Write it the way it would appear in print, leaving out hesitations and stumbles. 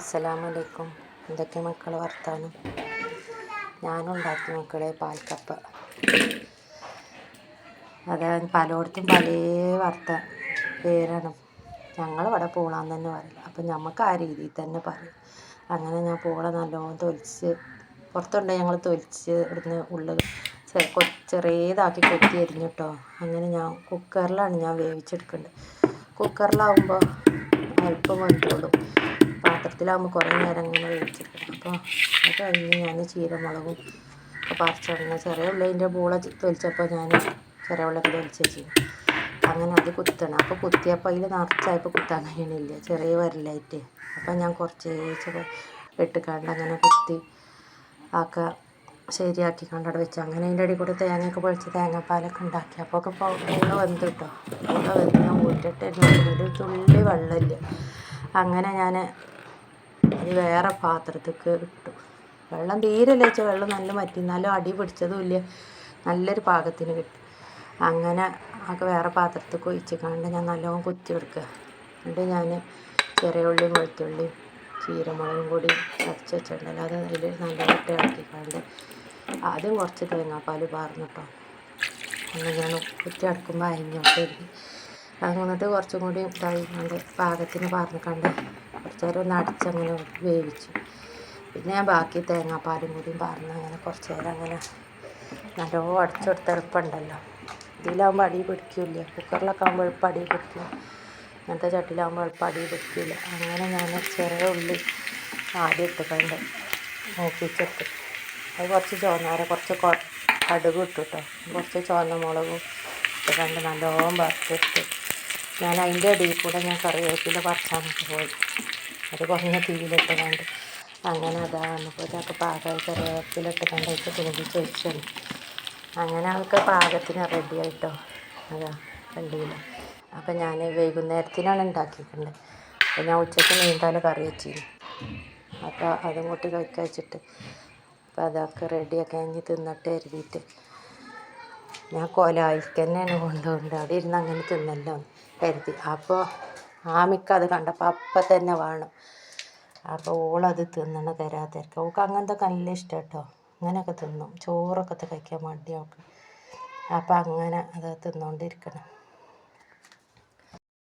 അസ്സലാമലൈക്കും. എന്തൊക്കെ മക്കൾ വർത്താനം? ഞാനുണ്ടാക്കി മക്കളെ പാൽക്കപ്പ. അതായത് പലയിടത്തും പല പേരാണ്. ഞങ്ങളിവിടെ പൂളാന്ന് തന്നെ പറയില്ല. അപ്പം നമുക്ക് ആ രീതിയിൽ തന്നെ പറയും. അങ്ങനെ ഞാൻ പൂള നല്ലോണം തൊലിച്ച് പുറത്തുണ്ടെങ്കിൽ ഞങ്ങൾ തൊലിച്ച് ഇവിടുന്ന് ഉള്ളിൽ ചെറിയതാക്കി കൊത്തി അരിഞ്ഞിട്ടോ. അങ്ങനെ ഞാൻ കുക്കറിലാണ് ഞാൻ വേവിച്ചെടുക്കേണ്ടത്. കുക്കറിലാവുമ്പോൾ അല്പം വെന്തോളും. പാത്രത്തിലാകുമ്പോൾ കുറേ നേരം അങ്ങനെ വേവിച്ചെടുക്കണം. അപ്പോൾ അത് കഴിഞ്ഞ് ഞാൻ ചീരമുളകും പറിച്ചിടുന്ന ചെറിയ ഉള്ളിൻ്റെ പൂള തൊലിച്ചപ്പോൾ ഞാൻ ചെറിയ ഉള്ളിയൊക്കെ തൊലിച്ച് വെച്ചിരുന്നു. അങ്ങനെ അത് കുത്തണം. അപ്പോൾ കുത്തിയപ്പോൾ അതിൽ നിറച്ചായപ്പോൾ കുത്താൻ കഴിയണില്ല, ചെറിയ വരലായിട്ട്. അപ്പം ഞാൻ കുറച്ച് ഇട്ടുകൊണ്ട് അങ്ങനെ കുത്തി ശരിയാക്കി കണ്ടവിടെ വെച്ചു. അങ്ങനെ അതിൻ്റെ അടിയിൽ കൂടെ തേങ്ങയൊക്കെ പൊളിച്ച് തേങ്ങാപ്പാലൊക്കെ ഉണ്ടാക്കി. അപ്പോൾ ഒക്കെ പൂള വെന്ത് കിട്ടോ. പൂള വെന്ത് ഞാൻ ഊറ്റിട്ട് ഒരു തുള്ളി വെള്ളമില്ല. അങ്ങനെ ഞാൻ അത് വേറെ പാത്രത്തേക്ക് ഇട്ടു. വെള്ളം തീരെ വെച്ചാൽ വെള്ളം നല്ല വറ്റി, എന്നാലും അടി പിടിച്ചതും ഇല്ല, നല്ലൊരു പാകത്തിന് കിട്ടും. അങ്ങനെ ഒക്കെ വേറെ പാത്രത്തേക്ക് ഒഴിച്ചിക്കാണ്ട് ഞാൻ നല്ലോണം കുത്തി എടുക്കുക. എന്നിട്ട് ഞാൻ ചെറിയ ഉള്ളിയും വെളുത്തുള്ളിയും ചീരമുളകും കൂടി ചതച്ച് വെച്ചിട്ടുണ്ടല്ലോ, അത് അതിൽ നല്ലോണം ഇളക്കിക്കാണ്ട് ആദ്യം കുറച്ച് തേങ്ങാപ്പാൽ പാർന്നിട്ടോ. അങ്ങനെ ഞാൻ കുത്തി അടക്കുമ്പോൾ അരിഞ്ഞോട്ട് അങ്ങനത്തെ കുറച്ചും കൂടി ഇതായിക്കൊണ്ട് പാകത്തിന് പാർന്നിക്കണ്ട് കുറച്ച് നേരം ഒന്ന് അടിച്ചങ്ങനെ വേവിച്ചു. പിന്നെ ഞാൻ ബാക്കി തേങ്ങാപ്പാലും കൂടി പാർന്ന് അങ്ങനെ കുറച്ച് നേരം അങ്ങനെ നല്ലോണം അടിച്ചെടുത്ത് എളുപ്പമുണ്ടല്ലോ. ഇതിലാകുമ്പോൾ അടി പിടിക്കില്ല. കുക്കറിലൊക്കെ ആകുമ്പോൾ എളുപ്പം അടി പിടിക്കും. അങ്ങനത്തെ ചട്ടിയിലാകുമ്പോൾ എളുപ്പം അടി പിടിക്കില്ല. അങ്ങനെ ഞാൻ ചെറിയ ഉള്ളി ആദ്യം ഇട്ടുകൊണ്ട് മൂപ്പിച്ചെടുത്ത് അത് കുറച്ച് ചുവന്നാര കുറച്ച് കടുക് ഇട്ടു കേട്ടോ. കുറച്ച് ചുവന്ന മുളകും ഇട്ടുകൊണ്ട് നല്ലോണം വറുത്തെടുത്ത് ഞാൻ അതിൻ്റെ ഇടയിൽ കൂടെ ഞാൻ കറിവേപ്പില പറിച്ചാനൊക്കെ പോയി. അത് കുറഞ്ഞ തീയിലിട്ടുകൊണ്ട് അങ്ങനെ അതാകുമ്പോൾ ഇതൊക്കെ പാകമായി കറിവേപ്പില ഇട്ടുകൊണ്ട് അതിൽ തൂങ്ങിച്ചൊഴിച്ചാണ്. അങ്ങനെ അതൊക്കെ പാകത്തിന് റെഡി ആയിട്ടോ. അതാ കണ്ടില്ല. അപ്പം ഞാൻ വൈകുന്നേരത്തിനാണ് ഉണ്ടാക്കിയിട്ടുണ്ട്. അപ്പോൾ ഞാൻ ഉച്ചയ്ക്ക് നീന്താൽ കറി വെച്ചിരുന്നു. അപ്പോൾ അതും കൂട്ടി കഴിച്ചിട്ട് അപ്പോൾ അതൊക്കെ റെഡിയാക്കി കഴിഞ്ഞ് തിന്നിട്ട് എഴുതിയിട്ട് ഞാൻ കോലായിക്ക് തന്നെയാണ് കൊണ്ടുപോകുന്നത്. അവിടെ ഇരുന്ന് അങ്ങനെ തിന്നല്ലോ കരുതി. അപ്പോൾ ആമിക്ക് അത് കണ്ടപ്പോൾ അപ്പം തന്നെ വേണം. അപ്പോൾ ഓളത് തിന്നണ തരാതിരിക്കുക. ഓൾക്ക് അങ്ങനത്തെ നല്ല ഇഷ്ടം കേട്ടോ. അങ്ങനെയൊക്കെ തിന്നും. ചോറൊക്കെ കഴിക്കാൻ മടി അവൾക്ക്. അപ്പം അങ്ങനെ അത് തിന്നുകൊണ്ടിരിക്കണം.